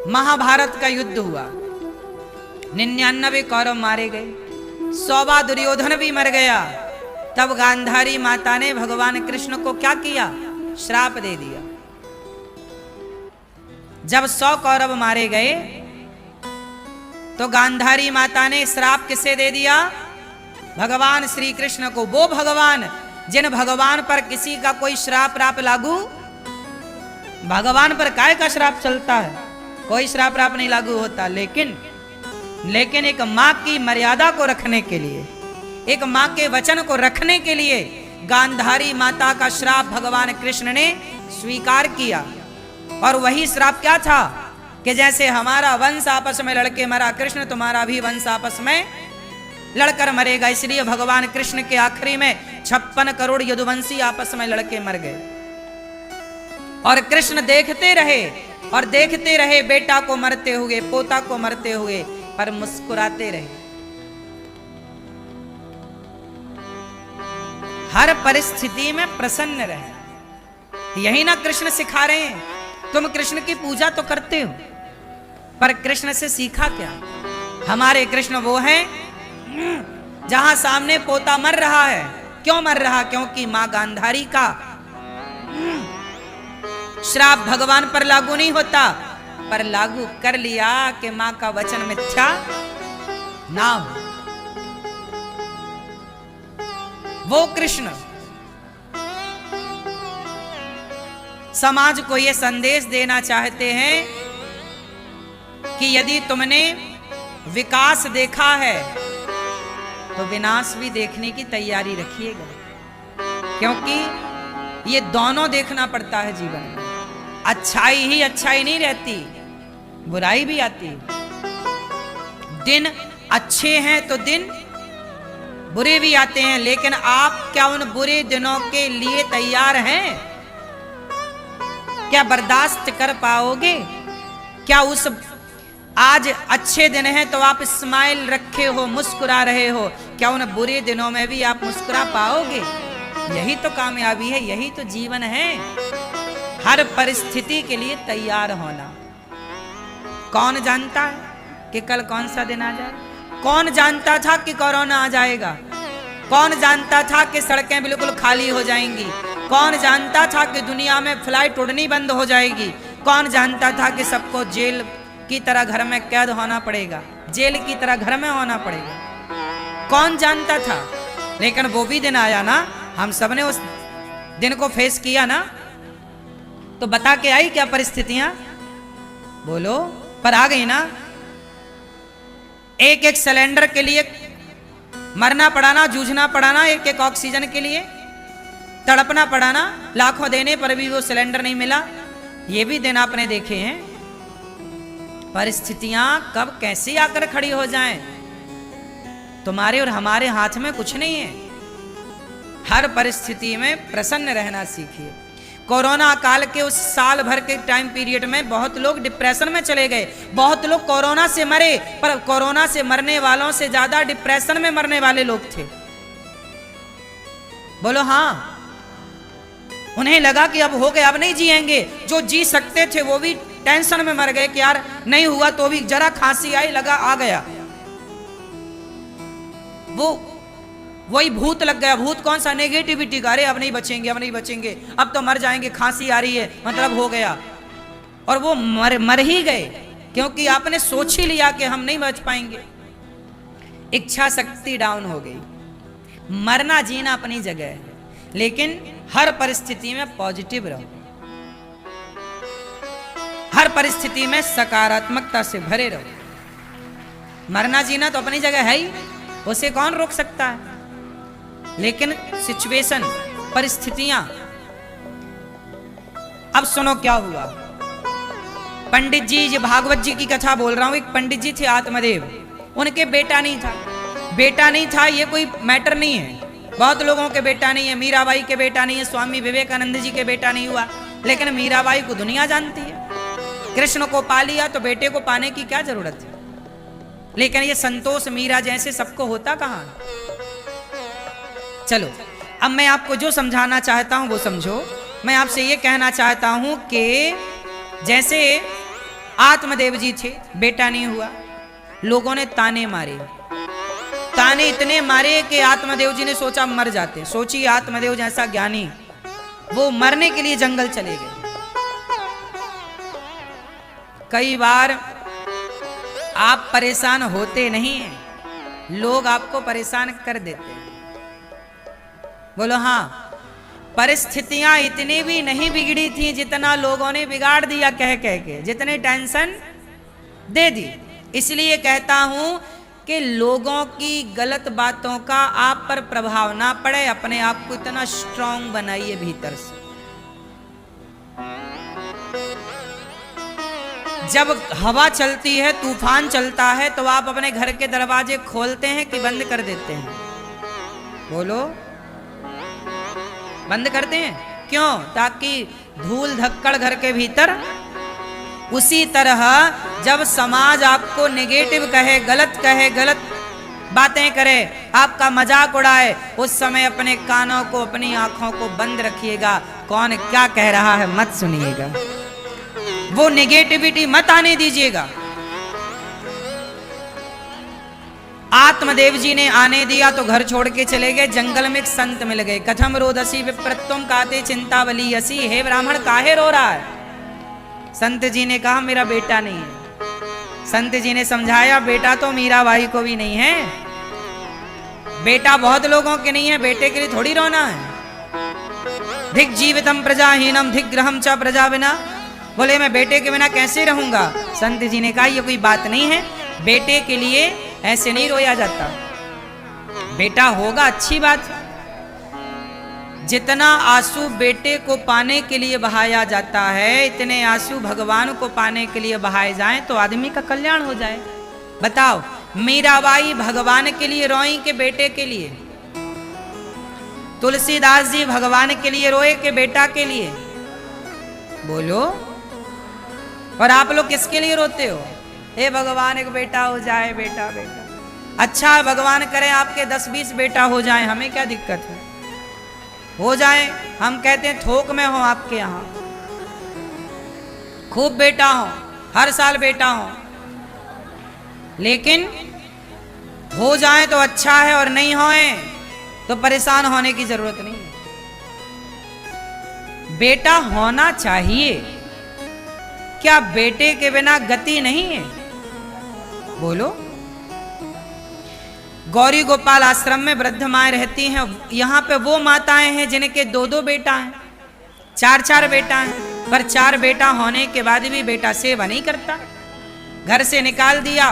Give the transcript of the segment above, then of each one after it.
महाभारत का युद्ध हुआ, 99 कौरव मारे गए, 100वां दुर्योधन भी मर गया। तब गांधारी माता ने भगवान कृष्ण को क्या किया? श्राप दे दिया। जब 100 कौरव मारे गए तो गांधारी माता ने श्राप किसे दे दिया? भगवान श्री कृष्ण को। वो भगवान जिन भगवान पर किसी का कोई श्राप राप लागू, भगवान पर काय का श्राप चलता है? कोई श्राप राप नहीं लागू होता। लेकिन एक मां की मर्यादा को रखने के लिए, एक मां के वचन को रखने के लिए गांधारी माता का श्राप भगवान कृष्ण ने स्वीकार किया। और वही श्राप क्या था कि जैसे हमारा वंश आपस में लड़के मरा, कृष्ण तुम्हारा भी वंश आपस में लड़कर मरेगा। इसलिए भगवान कृष्ण के आखिरी में 56 करोड़ यदुवंशी आपस में लड़के मर गए। और कृष्ण देखते रहे और देखते रहे बेटा को मरते हुए, पोता को मरते हुए, पर मुस्कुराते रहे। हर परिस्थिति में प्रसन्न रहे। यही ना कृष्ण सिखा रहे हैं। तुम कृष्ण की पूजा तो करते हो, पर कृष्ण से सीखा क्या? हमारे कृष्ण वो हैं जहां सामने पोता मर रहा है। क्यों मर रहा? क्योंकि मां गांधारी का श्राप भगवान पर लागू नहीं होता, पर लागू कर लिया कि मां का वचन मिथ्या ना हो। वो कृष्ण समाज को यह संदेश देना चाहते हैं कि यदि तुमने विकास देखा है तो विनाश भी देखने की तैयारी रखिएगा, क्योंकि ये दोनों देखना पड़ता है जीवन में। अच्छाई ही अच्छाई नहीं रहती, बुराई भी आती। दिन अच्छे हैं तो दिन बुरे भी आते हैं, लेकिन आप क्या उन बुरे दिनों के लिए तैयार हैं? क्या बर्दाश्त कर पाओगे? क्या उस आज अच्छे दिन हैं तो आप स्माइल रखे हो, मुस्कुरा रहे हो, क्या उन बुरे दिनों में भी आप मुस्कुरा पाओगे? यही तो कामयाबी है, यही तो जीवन है। हर परिस्थिति के लिए तैयार होना। कौन जानता है कि कल कौन सा दिन आ जाए? कौन जानता था कि कोरोना आ जाएगा? कौन जानता था कि सड़कें बिल्कुल खाली हो जाएंगी? कौन जानता था कि दुनिया में फ्लाइट उड़नी बंद हो जाएगी? कौन जानता था कि सबको जेल की तरह घर में कैद होना पड़ेगा, जेल की तरह घर में होना पड़ेगा? कौन जानता था? लेकिन वो भी दिन आया ना, हम सबने उस दिन को फेस किया ना। तो बता के आई क्या परिस्थितियां? बोलो। पर आ गई ना। एक एक सिलेंडर के लिए मरना पड़ा ना, जूझना पड़ा ना, एक एक ऑक्सीजन के लिए तड़पना पड़ा ना, लाखों देने पर भी वो सिलेंडर नहीं मिला। ये भी दिन आपने देखे हैं। परिस्थितियां कब कैसे आकर खड़ी हो जाएं, तुम्हारे और हमारे हाथ में कुछ नहीं है। हर परिस्थिति में प्रसन्न रहना सीखिए। कोरोना काल के उस साल भर के टाइम पीरियड में बहुत लोग डिप्रेशन में चले गए, बहुत लोग कोरोना से मरे, पर कोरोना से मरने वालों से ज्यादा डिप्रेशन में मरने वाले लोग थे। बोलो हाँ। उन्हें लगा कि अब हो गया, अब नहीं जिएंगे। जो जी सकते थे वो भी टेंशन में मर गए कि यार नहीं हुआ तो भी जरा खांसी आई, लगा आ गया। वही भूत लग गया। भूत कौन सा? नेगेटिविटी का। अरे अब नहीं बचेंगे, अब नहीं बचेंगे, अब तो मर जाएंगे, खांसी आ रही है मतलब हो गया। और वो मर ही गए, क्योंकि आपने सोच ही लिया कि हम नहीं बच पाएंगे। इच्छा शक्ति डाउन हो गई। मरना जीना अपनी जगह है, लेकिन हर परिस्थिति में पॉजिटिव रहो। हर परिस्थिति में सकारात्मकता से भरे रहो। मरना जीना तो अपनी जगह है ही, उसे कौन रोक सकता है? लेकिन सिचुएशन, परिस्थितियां। अब सुनो क्या हुआ। पंडित जी, ये भागवत जी की कथा बोल रहा हूं। एक पंडित जी थे आत्मदेव, उनके बेटा नहीं था। बेटा नहीं था ये कोई मैटर नहीं है। बहुत लोगों के बेटा नहीं है। मीराबाई के बेटा नहीं है, स्वामी विवेकानंद जी के बेटा नहीं हुआ, लेकिन मीराबाई को दुनिया जानती है। कृष्ण को पा लिया तो बेटे को पाने की क्या जरूरत है? लेकिन ये संतोष मीरा जैसे सबको होता कहां? चलो अब मैं आपको जो समझाना चाहता हूं वो समझो। मैं आपसे ये कहना चाहता हूं कि जैसे आत्मदेव जी थे, बेटा नहीं हुआ। लोगों ने ताने मारे, ताने इतने मारे कि आत्मदेव जी ने सोचा मर जाते। सोचिए आत्मदेव जैसा ज्ञानी, वो मरने के लिए जंगल चले गए। कई बार आप परेशान होते नहीं हैं, लोग आपको परेशान कर देते हैं। बोलो हाँ, परिस्थितियां इतनी भी नहीं बिगड़ी थी जितना लोगों ने बिगाड़ दिया कह कह के, जितने टेंशन दे दी। इसलिए कहता हूं कि लोगों की गलत बातों का आप पर प्रभाव ना पड़े, अपने आप को इतना स्ट्रांग बनाइए भीतर से। जब हवा चलती है, तूफान चलता है, तो आप अपने घर के दरवाजे खोलते हैं कि बंद कर देते हैं? बोलो, बंद करते हैं। क्यों? ताकि धूल धक्कड़ घर के भीतर। उसी तरह जब समाज आपको नेगेटिव कहे, गलत बातें करे, आपका मजाक उड़ाए, उस समय अपने कानों को, अपनी आंखों को बंद रखिएगा। कौन क्या कह रहा है मत सुनिएगा, वो नेगेटिविटी मत आने दीजिएगा। आत्मदेव जी ने आने दिया तो घर छोड़ के चले गए। जंगल में एक संत मिल गए। कथम रोदसी विप्रत्वम काते चिंतावली असी, हे ब्राह्मण काहे रो रहा है? संत जी ने कहा मेरा बेटा नहीं है। संत जी ने समझाया बेटा तो मीराबाई को भी नहीं है, बेटा बहुत लोगों के नहीं है, बेटे के लिए थोड़ी रोना है। धिक जीवितम प्रजाहीनम धिक ग्रहम च प्रजा बिना। बोले मैं बेटे के बिना कैसे रहूंगा? संत जी ने कहा ये कोई बात नहीं है, बेटे के लिए ऐसे नहीं रोया जाता। बेटा होगा अच्छी बात, जितना आंसू बेटे को पाने के लिए बहाया जाता है, इतने आंसू भगवान को पाने के लिए बहाए जाएं तो आदमी का कल्याण हो जाए। बताओ, मीराबाई भगवान के लिए रोई के बेटे के लिए? तुलसीदास जी भगवान के लिए रोए के बेटा के लिए? बोलो। और आप लोग किसके लिए रोते हो? हे भगवान एक बेटा हो जाए, बेटा बेटा। अच्छा भगवान करे आपके 10-20 बेटा हो जाए, हमें क्या दिक्कत है, हो जाए। हम कहते हैं थोक में हो आपके यहां, खूब बेटा हो, हर साल बेटा हो, लेकिन हो जाए तो अच्छा है और नहीं होए तो परेशान होने की जरूरत नहीं है। बेटा होना चाहिए। क्या बेटे के बिना गति नहीं है? बोलो। गौरी गोपाल आश्रम में वृद्ध माएं रहती हैं। यहाँ पे वो माताएं हैं जिनके 2-2 बेटा हैं, 4-4 बेटा हैं, पर 4 बेटा होने के बाद भी बेटा सेवा नहीं करता, घर से निकाल दिया।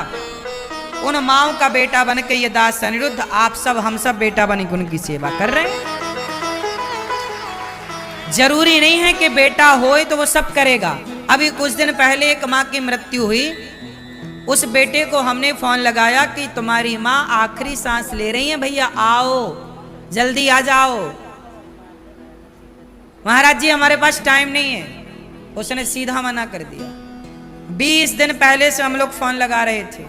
उन माओं का बेटा बन के ये दास अनिरुद्ध, आप सब हम सब बेटा बन के उनकी सेवा कर रहे हैं। जरूरी नहीं है कि बेटा होए तो वो सब करेगा। अभी कुछ दिन पहले एक माँ की मृत्यु हुई। उस बेटे को हमने फोन लगाया कि तुम्हारी माँ आखिरी सांस ले रही है, भैया आओ, जल्दी आ जाओ। महाराज जी हमारे पास टाइम नहीं है, उसने सीधा मना कर दिया। 20 दिन पहले से हम लोग फोन लगा रहे थे,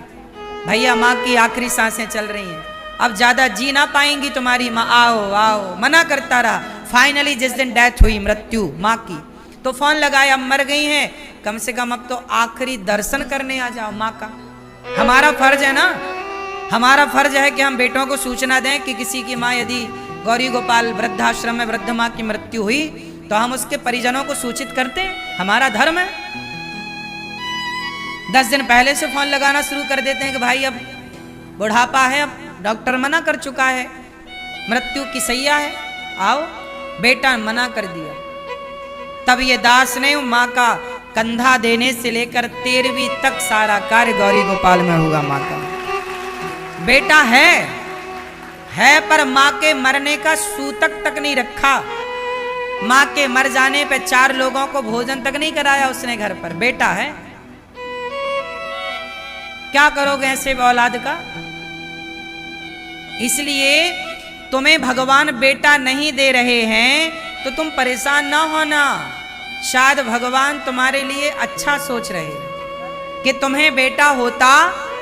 भैया माँ की आखिरी सांसें चल रही हैं, अब ज्यादा जी ना पाएंगी तुम्हारी माँ, आओ आओ, मना करता रहा। फाइनली जिस दिन डेथ हुई, मृत्यु माँ की, तो फोन लगाया, मर गई हैं, कम से कम अब तो आखिरी दर्शन करने आ जाओ माँ का। हमारा फर्ज है ना, हमारा फर्ज है कि हम बेटों को सूचना दें कि किसी की माँ यदि गौरी गोपाल वृद्धाश्रम में वृद्ध माँ की मृत्यु हुई तो हम उसके परिजनों को सूचित करते हैं, हमारा धर्म है। 10 दिन पहले से फोन लगाना शुरू कर देते हैं कि भाई अब बुढ़ापा है, अब डॉक्टर मना कर चुका है, मृत्यु की सैया है, आओ। बेटा मना कर दिया। तब ये दास ने माँ का कंधा देने से लेकर 13वीं तक सारा कार्य गौरी गोपाल में होगा माँ का। बेटा है पर माँ के मरने का सूतक तक नहीं रखा। माँ के मर जाने पे 4 लोगों को भोजन तक नहीं कराया उसने घर पर। बेटा है, क्या करोगे ऐसे औलाद का? इसलिए तुम्हें भगवान बेटा नहीं दे रहे हैं तो तुम परेशान ना होना। शायद भगवान तुम्हारे लिए अच्छा सोच रहे हैं कि तुम्हें बेटा होता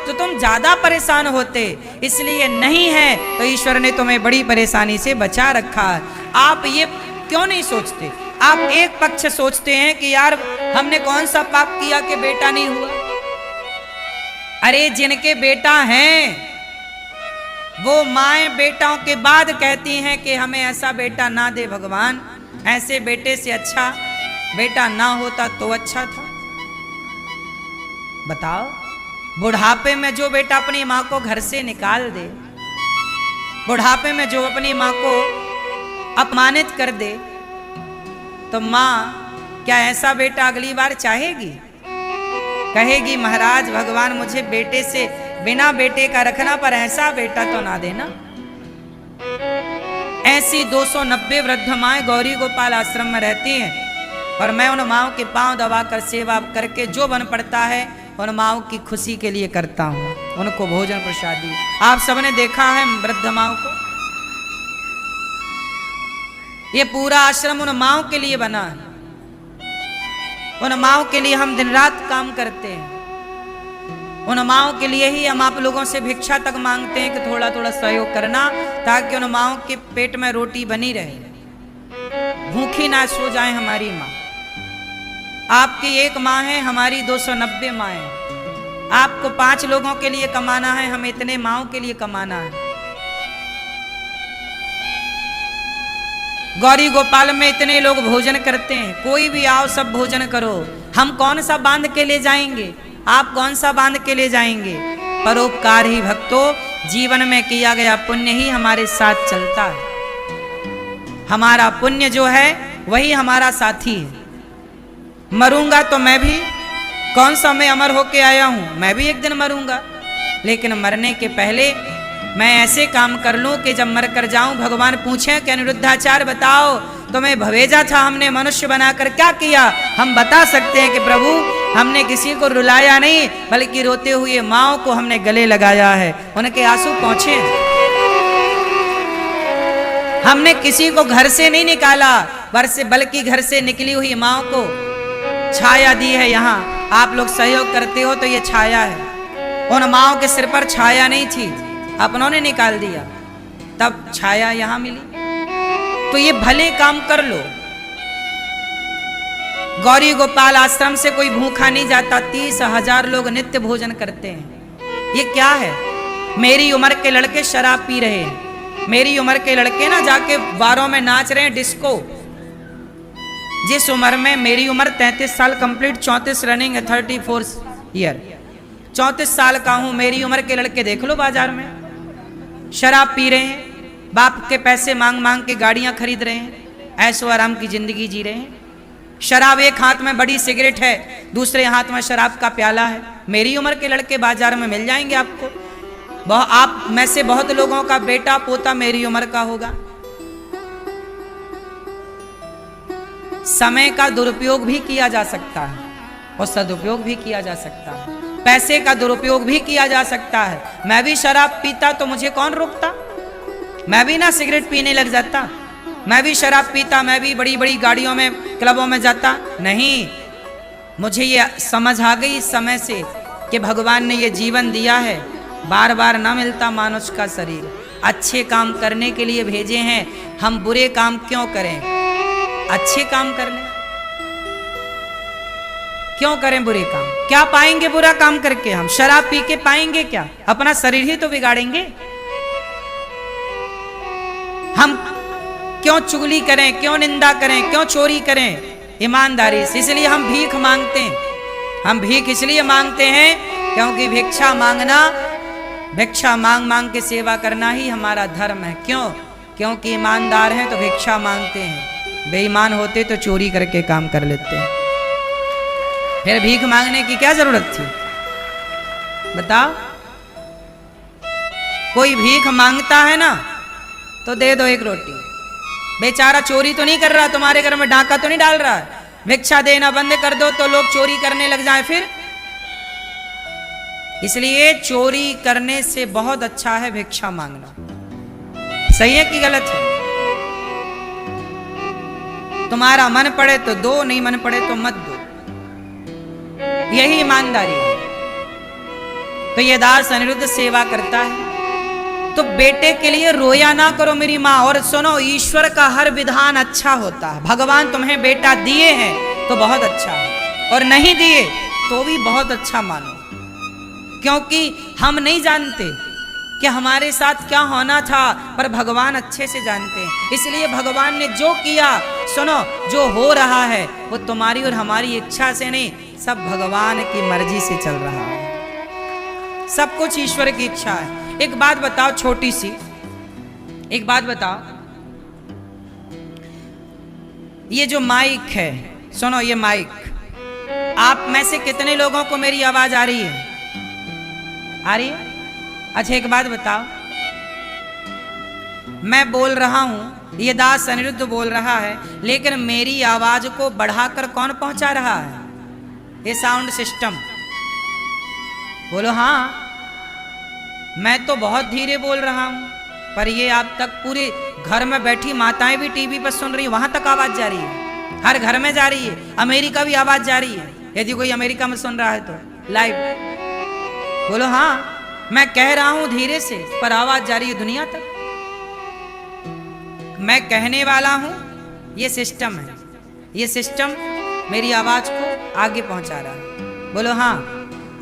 तो तुम ज्यादा परेशान होते, इसलिए नहीं है तो ईश्वर ने तुम्हें बड़ी परेशानी से बचा रखा है। आप ये क्यों नहीं सोचते आप एक पक्ष सोचते हैं कि यार हमने कौन सा पाप किया कि बेटा नहीं हुआ। अरे जिनके बेटा हैं वो माएं बेटाओं के बाद कहती हैं कि हमें ऐसा बेटा ना दे भगवान, ऐसे बेटे से अच्छा बेटा ना होता तो अच्छा था। बताओ, बुढ़ापे में जो बेटा अपनी मां को घर से निकाल दे, बुढ़ापे में जो अपनी मां को अपमानित कर दे, तो मां क्या ऐसा बेटा अगली बार चाहेगी? कहेगी महाराज भगवान मुझे बेटे से बिना बेटे का रखना, पर ऐसा बेटा तो ना देना। ऐसी 290 वृद्ध माएं गौरी गोपाल आश्रम में रहती हैं और मैं उन माओं के पांव दबाकर सेवा करके जो बन पड़ता है उन माओं की खुशी के लिए करता हूं, उनको भोजन प्रसादी। आप सबने देखा है वृद्ध माओं को, ये पूरा आश्रम उन माओं के लिए बना है, उन माओं के लिए हम दिन रात काम करते हैं, उन माओं के लिए ही हम आप लोगों से भिक्षा तक मांगते हैं कि थोड़ा थोड़ा सहयोग करना, ताकि उन माओं के पेट में रोटी बनी रहे, भूखी ना सो जाए हमारी माँ। आपकी एक माँ है, हमारी 290 माँ है। आपको 5 लोगों के लिए कमाना है, हमें इतने माओं के लिए कमाना है। गौरी गोपाल में इतने लोग भोजन करते हैं, कोई भी आओ सब भोजन करो। हम कौन सा बांध के ले जाएंगे, आप कौन सा बांध के ले जाएंगे? परोपकार ही भक्तों, जीवन में किया गया पुण्य ही हमारे साथ चलता है। हमारा पुण्य जो है वही हमारा साथी है। मरूंगा तो मैं भी, कौन सा मैं अमर होके आया हूं, मैं भी एक दिन मरूंगा, लेकिन मरने के पहले मैं ऐसे काम कर लूं कि जब मर कर जाऊं भगवान पूछें कि अनिरुद्धाचार्य बताओ तुम्हें भेजा था हमने मनुष्य बनाकर, क्या किया? हम बता सकते हैं कि प्रभु हमने किसी को रुलाया नहीं, बल्कि रोते हुए माओं को हमने गले लगाया है, उनके आंसू पहुंचे। हमने किसी को घर से नहीं निकाला, बल्कि घर से निकली हुई माओं को छाया दी है। यहाँ आप लोग सहयोग करते हो तो ये छाया है। उन माओं के सिर पर छाया नहीं थी, अपनों ने निकाल दिया, तब छाया यहाँ मिली। तो ये भले काम कर लो। गौरी गोपाल आश्रम से कोई भूखा नहीं जाता, 30,000 लोग नित्य भोजन करते हैं। ये क्या है? मेरी उम्र के लड़के शराब पी रहे हैं, मेरी उम्र के लड़के ना जाके बारों में नाच रहे हैं डिस्को। जिस उम्र में मेरी उम्र 33 साल कंप्लीट, 34 रनिंग है, 34 ईयर, 34 साल का हूं। मेरी उम्र के लड़के देख लो बाजार में शराब पी रहे हैं, बाप के पैसे मांग मांग के गाड़ियां खरीद रहे हैं, ऐशो आराम की जिंदगी जी रहे हैं। शराब एक हाथ में बड़ी सिगरेट है, दूसरे हाथ में शराब का प्याला है। मेरी उम्र के लड़के बाजार में मिल जाएंगे आपको। आप में से बहुत लोगों का बेटा पोता मेरी उम्र का होगा। समय का दुरुपयोग भी किया जा सकता है और सदुपयोग भी किया जा सकता है, पैसे का दुरुपयोग भी किया जा सकता है। मैं भी शराब पीता तो मुझे कौन रोकता? मैं भी ना सिगरेट पीने लग जाता, मैं भी शराब पीता, मैं भी बड़ी बड़ी गाड़ियों में क्लबों में जाता? नहीं, मुझे ये समझ आ गई इस समय से कि भगवान ने ये जीवन दिया है, बार बार ना मिलता मानुष का शरीर। अच्छे काम करने के लिए भेजे हैं, हम बुरे काम क्यों करें? अच्छे काम कर लें, क्यों करें बुरे काम? क्या पाएंगे बुरा काम करके? हम शराब पी के पाएंगे क्या? अपना शरीर ही तो बिगाड़ेंगे। हम क्यों चुगली करें, क्यों निंदा करें, क्यों चोरी करें? ईमानदारी से। इसलिए हम भीख मांगते हैं। हम भीख इसलिए मांगते हैं क्योंकि भिक्षा मांगना, भिक्षा मांग मांग के सेवा करना ही हमारा धर्म है। क्यों? क्योंकि ईमानदार हैं तो भिक्षा मांगते हैं, बेईमान होते तो चोरी करके काम कर लेते हैं। फिर भीख मांगने की क्या जरूरत थी? बताओ। कोई भीख मांगता है ना तो दे दो एक रोटी। बेचारा चोरी तो नहीं कर रहा, तुम्हारे घर में डाका तो नहीं डाल रहा है। भिक्षा देना बंद कर दो तो लोग चोरी करने लग जाए फिर। इसलिए चोरी करने से बहुत अच्छा है भिक्षा मांगना। सही है कि गलत है? तुम्हारा मन पड़े तो दो, नहीं मन पड़े तो मत दो, यही ईमानदारी है। तो ये दास अनिरुद्ध सेवा करता है, तो बेटे के लिए रोया ना करो मेरी माँ। और सुनो, ईश्वर का हर विधान अच्छा होता है। भगवान तुम्हें बेटा दिए हैं तो बहुत अच्छा है, और नहीं दिए तो भी बहुत अच्छा मानो, क्योंकि हम नहीं जानते कि हमारे साथ क्या होना था, पर भगवान अच्छे से जानते हैं। इसलिए भगवान ने जो किया, सुनो, जो हो रहा है वो तुम्हारी और हमारी इच्छा से नहीं, सब भगवान की मर्जी से चल रहा है। सब कुछ ईश्वर की इच्छा है। एक बात बताओ, छोटी सी एक बात बताओ, ये जो माइक है, सुनो, ये माइक, आप में से कितने लोगों को मेरी आवाज आ रही है? आ रही है? अच्छा, एक बात बताओ, मैं बोल रहा हूं, ये दास अनिरुद्ध बोल रहा है, लेकिन मेरी आवाज को बढ़ाकर कौन पहुंचा रहा है? ये साउंड सिस्टम। बोलो हाँ। मैं तो बहुत धीरे बोल रहा हूं, पर ये आप तक पूरे घर में बैठी माताएं भी टीवी पर सुन रही, वहां तक आवाज जा रही है, हर घर में जा रही है। अमेरिका भी आवाज जा रही है, यदि कोई अमेरिका में सुन रहा है तो लाइव। बोलो हाँ। मैं कह रहा हूं धीरे से, पर आवाज जा रही है दुनिया तक। मैं कहने वाला हूं, ये सिस्टम है, ये सिस्टम मेरी आवाज को आगे पहुंचा रहा है। बोलो हाँ।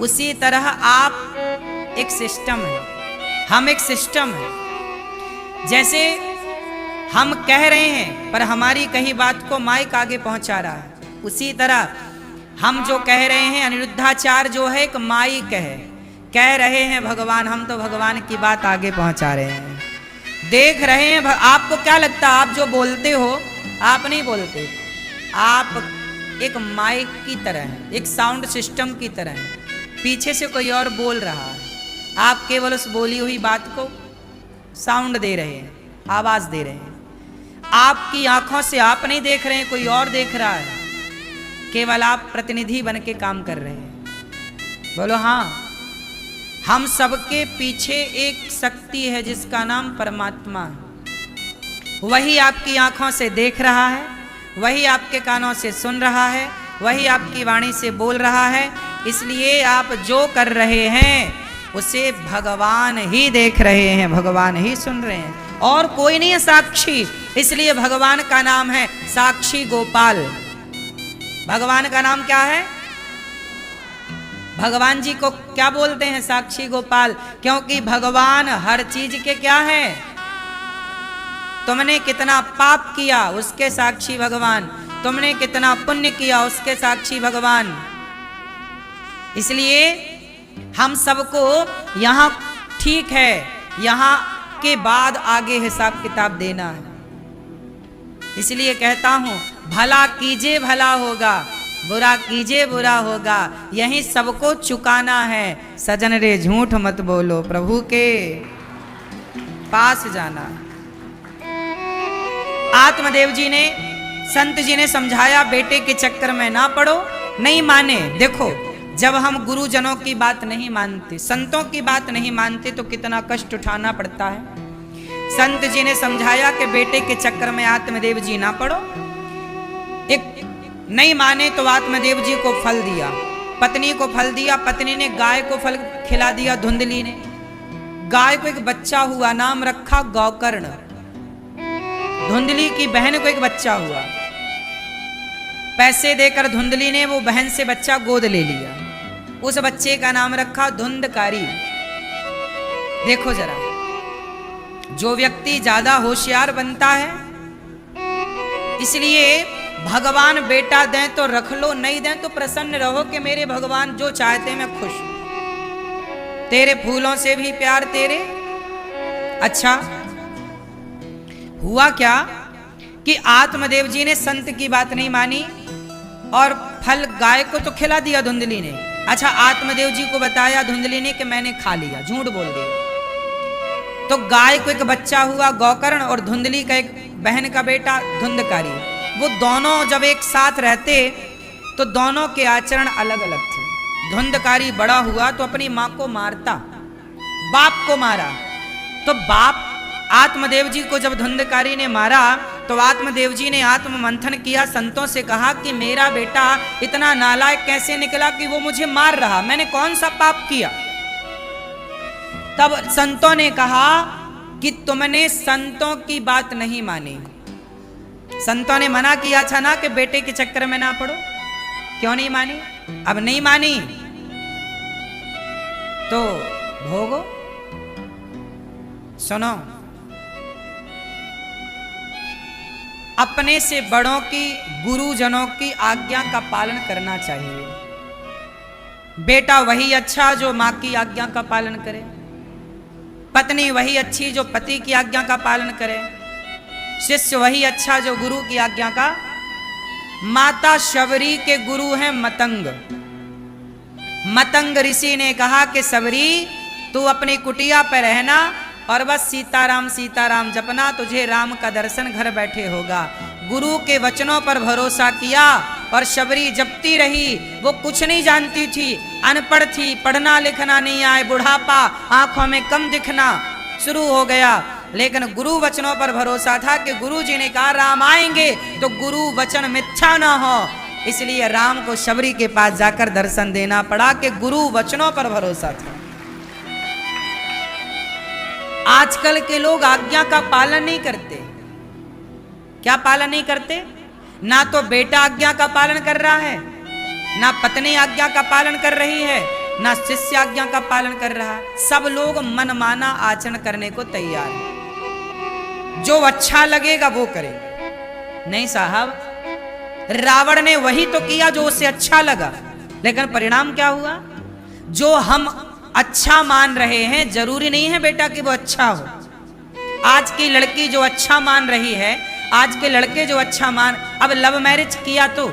उसी तरह आप एक सिस्टम है, हम एक सिस्टम है। जैसे हम कह रहे हैं, पर हमारी कही बात को माइक आगे पहुंचा रहा है, उसी तरह हम जो कह रहे हैं, अनिरुद्धाचार्य जो है एक माइक है, कह रहे हैं भगवान, हम तो भगवान की बात आगे पहुंचा रहे हैं, देख रहे हैं। आपको क्या लगता है, आप जो बोलते हो, आप नहीं बोलते, आप एक माइक की तरह हैं, एक साउंड सिस्टम की तरह हैं। पीछे से कोई और बोल रहा है, आप केवल उस बोली हुई बात को साउंड दे रहे हैं, आवाज दे रहे हैं। आपकी आंखों से आप नहीं देख रहे हैं, कोई और देख रहा है, केवल आप प्रतिनिधि बन के काम कर रहे हैं। बोलो हाँ। हम सबके पीछे एक शक्ति है जिसका नाम परमात्मा है। वही आपकी आंखों से देख रहा है, वही आपके कानों से सुन रहा है, वही आपकी वाणी से बोल रहा है। इसलिए आप जो कर रहे हैं उसे भगवान ही देख रहे हैं, भगवान ही सुन रहे हैं, और कोई नहीं है साक्षी। इसलिए भगवान का नाम है साक्षी गोपाल। भगवान का नाम क्या है? भगवान जी को क्या बोलते हैं? साक्षी गोपाल। क्योंकि भगवान हर चीज के क्या है? तुमने कितना पाप किया उसके साक्षी भगवान, तुमने कितना पुण्य किया उसके साक्षी भगवान। इसलिए हम सबको यहाँ ठीक है, यहाँ के बाद आगे हिसाब किताब देना है। इसलिए कहता हूं, भला कीजिए भला होगा, बुरा कीजिए बुरा होगा, यही सबको चुकाना है। सजन रे झूठ मत बोलो, प्रभु के पास जाना। आत्मदेव जी ने, संत जी ने समझाया, बेटे के चक्कर में ना पड़ो। नहीं माने, देखो, जब हम गुरुजनों की बात नहीं मानते, संतों की बात नहीं मानते, तो कितना कष्ट उठाना पड़ता है। संत जी ने समझाया कि बेटे के चक्कर में आत्मदेव जी ना पड़ो। एक नहीं माने तो आत्मदेव जी को फल दिया, पत्नी को फल दिया, पत्नी ने गाय को फल खिला दिया, धुंधली ने। गाय को एक बच्चा हुआ, नाम रखा गौकर्ण। धुंधली की बहन को एक बच्चा हुआ, पैसे देकर धुंधली ने वो बहन से बच्चा गोद ले लिया, उस बच्चे का नाम रखा धुंधकारी। देखो जरा, जो व्यक्ति ज्यादा होशियार बनता है, इसलिए भगवान बेटा दें तो रख लो, नहीं दें तो प्रसन्न रहो कि मेरे भगवान जो चाहते मैं खुश हूं, तेरे फूलों से भी प्यार तेरे। अच्छा हुआ क्या कि आत्मदेव जी ने संत की बात नहीं मानी और फल गाय को तो खिला दिया धुंधली ने। अच्छा, आत्मदेव जी को बताया धुंधली ने कि मैंने खा लिया, झूठ बोल दिया। तो गाय को एक बच्चा हुआ गौकर्ण, और धुंधली का एक बहन का बेटा धुंधकारी। वो दोनों जब एक साथ रहते तो दोनों के आचरण अलग अलग थे। धुंधकारी बड़ा हुआ तो अपनी मां को मारता, बाप को मारा। तो बाप आत्मदेव जी को जब धुंधकारी ने मारा तो आत्मदेव जी ने आत्म मंथन किया, संतों से कहा कि मेरा बेटा इतना नालायक कैसे निकला कि वो मुझे मार रहा, मैंने कौन सा पाप किया। तब संतों ने कहा कि तुमने संतों की बात नहीं मानी। संतों ने मना किया था ना कि बेटे के चक्कर में ना पड़ो, क्यों नहीं मानी? अब नहीं मानी तो भोगो। सुनो, अपने से बड़ों की, गुरुजनों की आज्ञा का पालन करना चाहिए। बेटा वही अच्छा जो मां की आज्ञा का पालन करे, पत्नी वही अच्छी जो पति की आज्ञा का पालन करे, शिष्य वही अच्छा जो गुरु की आज्ञा का। माता शबरी के गुरु हैं मतंग। मतंग ऋषि ने कहा कि शबरी तू अपनी कुटिया पर रहना और बस सीताराम सीताराम जपना, तुझे राम का दर्शन घर बैठे होगा। गुरु के वचनों पर भरोसा किया और शबरी जपती रही। वो कुछ नहीं जानती थी, अनपढ़ थी, पढ़ना लिखना नहीं आए, बुढ़ापा, आंखों में कम दिखना शुरू हो गया, लेकिन गुरु वचनों पर भरोसा था कि गुरु जी ने कहा राम आएंगे तो गुरु वचन मिथ्या ना हो। इसलिए राम को शबरी के पास जाकर दर्शन देना पड़ा कि गुरु वचनों पर भरोसा था। आजकल के लोग आज्ञा का पालन नहीं करते। क्या पालन नहीं करते? ना तो बेटा आज्ञा का पालन कर रहा है, ना पत्नी आज्ञा का पालन कर रही है, ना शिष्य आज्ञा का पालन कर रहा है। सब लोग मनमाना आचरण करने को तैयार है। जो अच्छा लगेगा वो करेगा। नहीं साहब, रावण ने वही तो किया जो उसे अच्छा लगा, लेकिन परिणाम क्या हुआ? जो हम अच्छा मान रहे हैं जरूरी नहीं है बेटा कि वो अच्छा हो। आज की लड़की जो अच्छा मान रही है, आज के लड़के जो अच्छा मान, अब लव मैरिज किया तो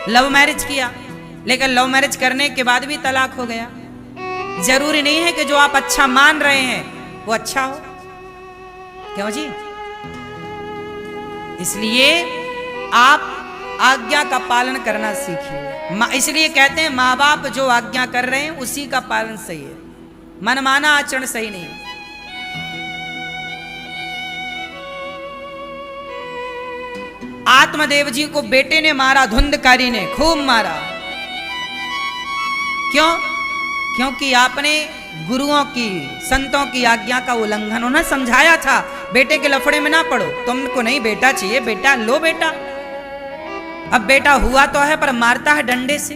लव मैरिज किया, लेकिन लव मैरिज करने के बाद भी तलाक हो गया। जरूरी नहीं है कि जो आप अच्छा मान रहे हैं वो अच्छा हो। क्यों जी? इसलिए आप आज्ञा का पालन करना सीखिए। इसलिए कहते हैं माँ बाप जो आज्ञा कर रहे हैं उसी का पालन सही है, मनमाना आचरण सही नहीं है। आत्मदेव जी को बेटे ने मारा, धुंधकारी ने खूब मारा। क्यों? क्योंकि आपने गुरुओं की, संतों की आज्ञा का उल्लंघन, उन्हें समझाया था बेटे के लफड़े में ना पड़ो, तुमको नहीं बेटा चाहिए, बेटा लो बेटा। अब बेटा हुआ तो है पर मारता है डंडे से।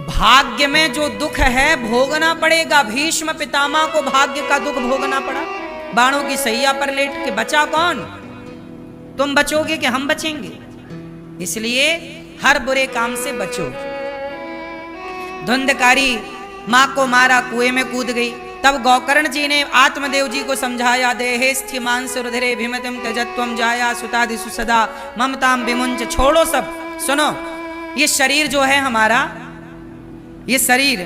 भाग्य में जो दुख है भोगना पड़ेगा। भीष्म पितामह को भाग्य का दुख भोगना पड़ा। बाणों की सैया पर लेट के बचा कौन? तुम बचोगे कि हम बचेंगे? इसलिए हर बुरे काम से बचो। धुंधकारी मां को मारा, कुएं में कूद गई। तब गौकर्ण जी ने आत्मदेव जी को समझाया, देहे स्थिमान सुरधरे भीमतिम त्यजत्वम जाया सुतादिषु सदा ममताम विमुंच। छोड़ो सब, सुनो, ये शरीर जो है हमारा, ये शरीर,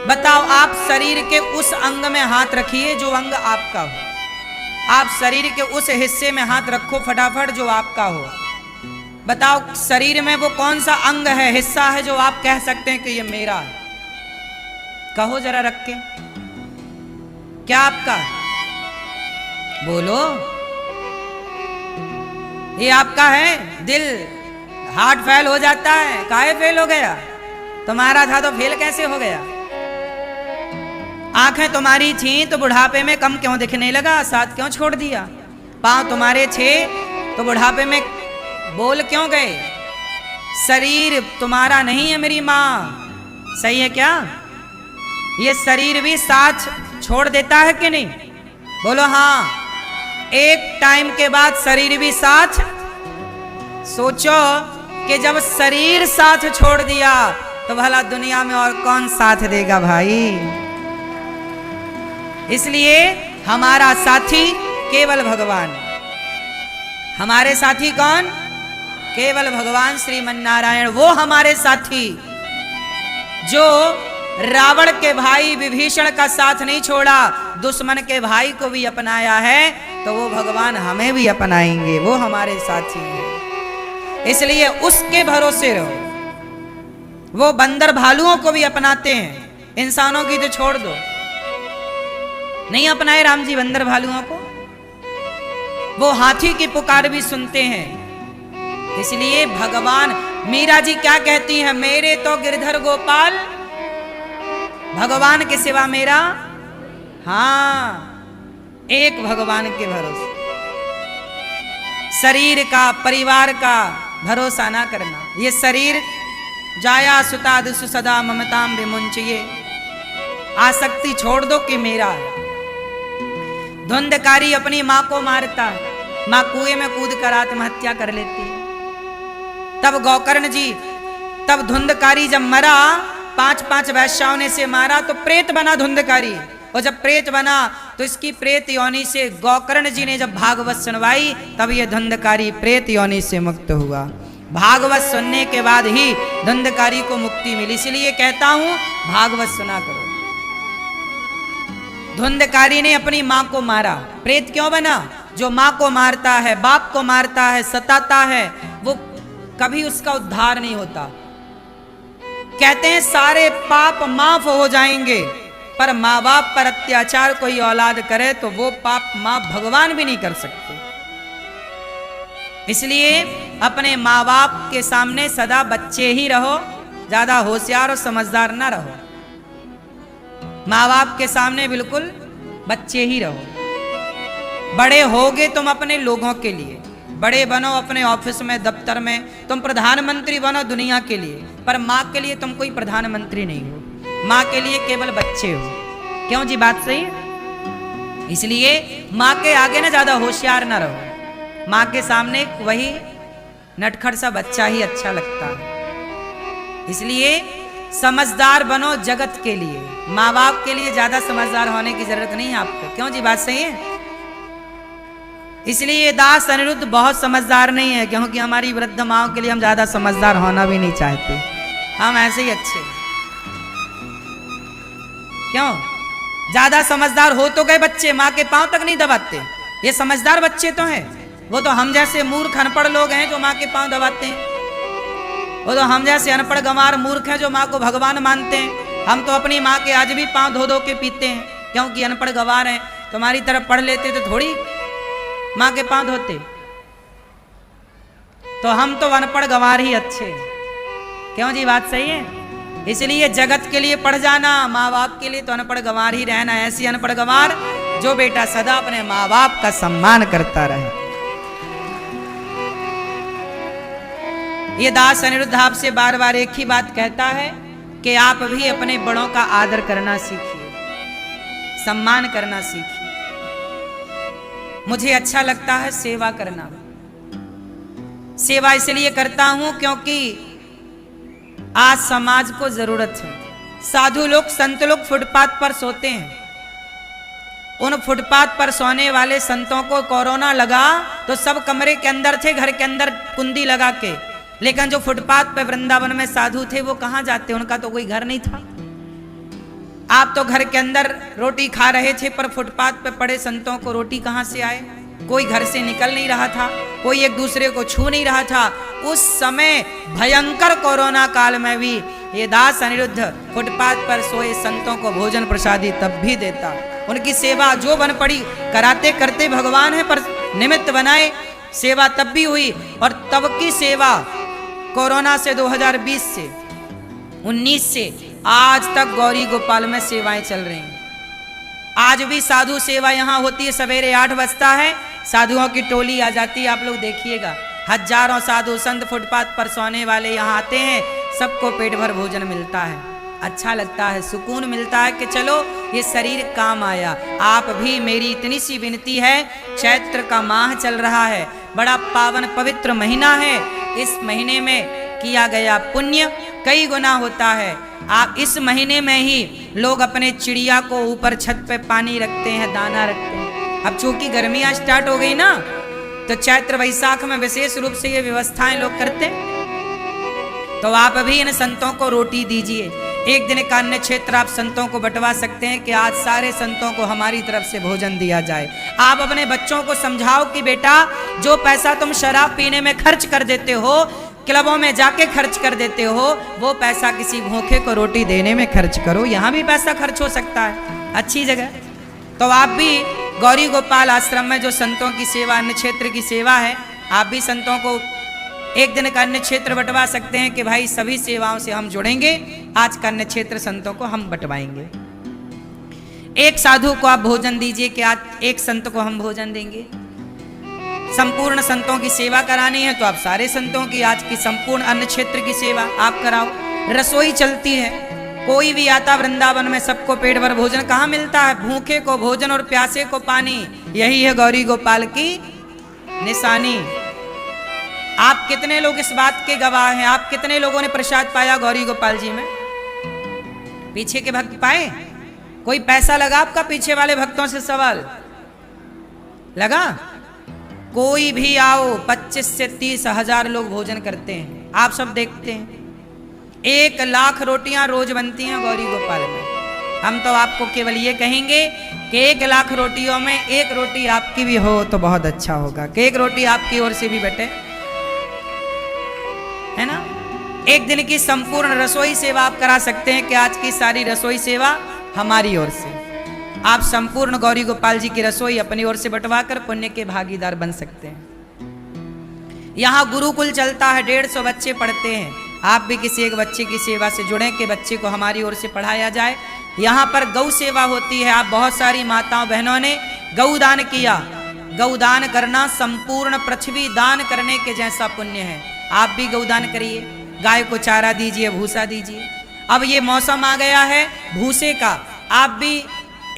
बताओ आप शरीर के उस अंग में हाथ रखिए जो अंग आपका हो। आप शरीर के उस हिस्से में हाथ रखो फटाफट जो आपका हो। बताओ शरीर में वो कौन सा अंग है, हिस्सा है जो आप कह सकते हैं कि ये मेरा है? कहो जरा रख के, क्या आपका? बोलो। ये आपका है? दिल, हार्ट फेल हो जाता है, काहे फेल हो गया? तुम्हारा था तो फेल कैसे हो गया? आंखें तुम्हारी थी तो बुढ़ापे में कम क्यों दिखने लगा, साथ क्यों छोड़ दिया? पांव तुम्हारे थे तो बुढ़ापे में बोल क्यों गए? शरीर तुम्हारा नहीं है मेरी मां, सही है क्या? ये शरीर भी साथ छोड़ देता है कि नहीं? बोलो हाँ। एक टाइम के बाद शरीर भी साथ। सोचो कि जब शरीर साथ छोड़ दिया तो भला दुनिया में और कौन साथ देगा भाई? इसलिए हमारा साथी केवल भगवान। हमारे साथी कौन? केवल भगवान श्रीमन्नारायण। वो हमारे साथी जो रावण के भाई विभीषण का साथ नहीं छोड़ा, दुश्मन के भाई को भी अपनाया है, तो वो भगवान हमें भी अपनाएंगे। वो हमारे साथी हैं, इसलिए उसके भरोसे रहो। वो बंदर भालुओं को भी अपनाते हैं, इंसानों की तो छोड़ दो। नहीं अपनाए राम जी बंदर भालुओं को? वो हाथी की पुकार भी सुनते हैं। इसलिए भगवान, मीरा जी क्या कहती है, मेरे तो गिरधर गोपाल भगवान के सिवा मेरा, हाँ, एक भगवान के भरोसे। शरीर का, परिवार का भरोसा ना करना। ये शरीर जाया सुतादसु सदा ममताम विमुंचिए, आसक्ति छोड़ दो कि मेरा है। धुंधकारी अपनी मां को मारता है, मां कुएं में कूद कर आत्महत्या कर लेती है। तब गोकर्ण जी, तब धुंधकारी जब मरा, 5 वैश्याओं ने से मारा तो प्रेत बना धुंधकारी। और जब प्रेत बना तो इसकी प्रेत योनि से गोकर्ण जी ने जब भागवत सुनवाई, तब ये धुंधकारी प्रेत योनि से मुक्त हुआ। भागवत सुनने के बाद ही धुंधकारी को मुक्ति मिली। इसलिए कहता हूं भागवत सुना करो। धुंधकारी ने अपनी मां को मारा, प्रेत क्यों बना? जो मां को मारता है, बाप को मारता है, सताता है, वो कभी उसका उद्धार नहीं होता। कहते हैं सारे पाप माफ हो जाएंगे, पर माँ बाप पर अत्याचार कोई औलाद करे तो वो पाप माँ भगवान भी नहीं कर सकते। इसलिए अपने माँ बाप के सामने सदा बच्चे ही रहो, ज्यादा होशियार और समझदार ना रहो। माँ बाप के सामने बिल्कुल बच्चे ही रहो। बड़े होगे तुम अपने लोगों के लिए, बड़े बनो अपने ऑफिस में, दफ्तर में, तुम प्रधानमंत्री बनो दुनिया के लिए, पर माँ के लिए तुम कोई प्रधानमंत्री नहीं हो। माँ के लिए केवल बच्चे हो। क्यों जी, बात सही है? इसलिए माँ के आगे ना ज्यादा होशियार ना रहो। माँ के सामने वही नटखट सा बच्चा ही अच्छा लगता है। इसलिए समझदार बनो जगत के लिए, माँ बाप के लिए ज्यादा समझदार होने की जरूरत नहीं है आपको। क्यों जी, बात सही है? इसलिए दास अनिरुद्ध बहुत समझदार नहीं है, क्योंकि हमारी वृद्ध माओं के लिए हम ज्यादा समझदार होना भी नहीं चाहते। हम ऐसे ही अच्छे। क्यों? ज्यादा समझदार हो तो गए बच्चे, माँ के पांव तक नहीं दबाते। ये समझदार बच्चे तो हैं। वो तो हम जैसे मूर्ख अनपढ़ लोग हैं जो माँ के पांव दबाते हैं। वो तो हम जैसे अनपढ़ गंवार मूर्ख हैं जो माँ को भगवान मानते हैं। हम तो अपनी माँ के आज भी पांव धो धो के पीते हैं, क्योंकि अनपढ़ गंवार हैं। तुम्हारी तरफ पढ़ लेते तो थोड़ी माँ के पांव धोते। तो हम तो अनपढ़ गंवार ही अच्छे। क्यों जी, बात सही है? इसलिए जगत के लिए पढ़ जाना, माँ बाप के लिए तो अनपढ़ गंवार ही रहना। ऐसी अनपढ़ गंवार जो बेटा सदा अपने माँ बाप का सम्मान करता रहे। ये दास अनिरुद्ध आपसे बार बार एक ही बात कहता है कि आप भी अपने बड़ों का आदर करना सीखिए, सम्मान करना सीखिए। मुझे अच्छा लगता है सेवा करना। सेवा इसलिए करता हूं क्योंकि आज समाज को जरूरत है। साधु लोग, संत लोग फुटपाथ पर सोते हैं। उन फुटपाथ पर सोने वाले संतों को कोरोना लगा तो सब कमरे के अंदर थे, घर के अंदर कुंडी लगा के। लेकिन जो फुटपाथ पे वृंदावन में साधु थे वो कहां जाते? उनका तो कोई घर नहीं था। आप तो घर के अंदर रोटी खा रहे थे, पर फुटपाथ पे पड़े संतों को रोटी कहां से आए? कोई घर से निकल नहीं रहा था, कोई एक दूसरे को छू नहीं रहा था। उस समय भयंकर कोरोना काल में भी ये दास अनिरुद्ध फुटपाथ पर सोए संतों को भोजन प्रसादी तब भी देता। उनकी सेवा जो बन पड़ी कराते करते भगवान है, पर निमित्त बनाए सेवा तब भी हुई। और तब की सेवा कोरोना से 2020 से 19 से आज तक गौरी गोपाल में सेवाएं चल रही हैं। आज भी साधु सेवा यहाँ होती है। सवेरे 8 बजता है, साधुओं की टोली आ जाती है। आप लोग देखिएगा, हजारों साधु संत फुटपाथ पर सोने वाले यहाँ आते हैं। सबको पेट भर भोजन मिलता है, अच्छा लगता है, सुकून मिलता है कि चलो ये शरीर काम आया। आप भी, मेरी इतनी सी विनती है, चैत्र का माह चल रहा है, बड़ा पावन पवित्र महीना है। इस महीने में किया गया पुण्य कई गुना होता है। आप इस महीने में ही लोग अपने चिड़िया को ऊपर छत पे पानी रखते हैं, दाना रखते हैं। अब चूंकि गर्मियां स्टार्ट हो गई ना, तो चैत्र वैशाख में विशेष रूप से ये व्यवस्थाएं लोग करते हैं। तो आप भी इन संतों को रोटी दीजिए। एक दिन का अन्य क्षेत्र आप संतों को बंटवा सकते हैं कि आज सारे संतों को हमारी तरफ से भोजन दिया जाए। आप अपने बच्चों को समझाओ कि बेटा, जो पैसा तुम शराब पीने में खर्च कर देते हो, क्लबों में जाके खर्च कर देते हो, वो पैसा किसी भूखे को रोटी देने में खर्च करो। यहाँ भी पैसा खर्च हो सकता है अच्छी जगह। तो आप भी गौरी गोपाल आश्रम में जो संतों की सेवा, अन्य क्षेत्र की सेवा है, आप भी संतों को एक दिन का अन्य क्षेत्र बंटवा सकते हैं कि भाई सभी सेवाओं से हम जुड़ेंगे। आज का अन्न क्षेत्र संतों को हम बंटवाएंगे। एक साधु को आप भोजन दीजिए कि आज एक संत को हम भोजन देंगे। संपूर्ण संतों की सेवा करानी है तो आप सारे संतों की आज की संपूर्ण अन्न क्षेत्र की सेवा आप कराओ। रसोई चलती है, कोई भी आता वृंदावन में सबको पेट भर भोजन कहाँ मिलता है? भूखे को भोजन और प्यासे को पानी, यही है गौरी गोपाल की निशानी। आप कितने लोग इस बात के गवाह हैं? आप कितने लोगों ने प्रसाद पाया गौरी गोपाल जी में? पीछे के भक्त पाए? कोई पैसा लगा आपका पीछे वाले भक्तों से? सवाल लगा? कोई भी आओ, 25 से 30 हजार लोग भोजन करते हैं, आप सब देखते हैं। 1 लाख रोटियां रोज बनती हैं गौरी गोपाल में। हम तो आपको केवल ये कहेंगे कि 1 लाख रोटियों में 1 रोटी आपकी भी हो तो बहुत अच्छा होगा, कि 1 रोटी आपकी ओर से भी बटे, है ना? एक दिन की संपूर्ण रसोई सेवा आप करा सकते हैं कि आज की सारी रसोई सेवा हमारी ओर से। आप संपूर्ण गौरी गोपाल जी की रसोई अपनी ओर से बंटवाकर पुण्य के भागीदार बन सकते हैं। यहाँ गुरुकुल चलता है, 150 बच्चे पढ़ते हैं। आप भी किसी एक बच्चे की सेवा से जुड़े कि बच्चे को हमारी ओर से पढ़ाया जाए। यहाँ पर गौ सेवा होती है। आप बहुत सारी माताओं बहनों ने गौदान किया। गौदान करना संपूर्ण पृथ्वी दान करने के जैसा पुण्य है। आप भी गौदान करिए, गाय को चारा दीजिए, भूसा दीजिए। अब ये मौसम आ गया है भूसे का, आप भी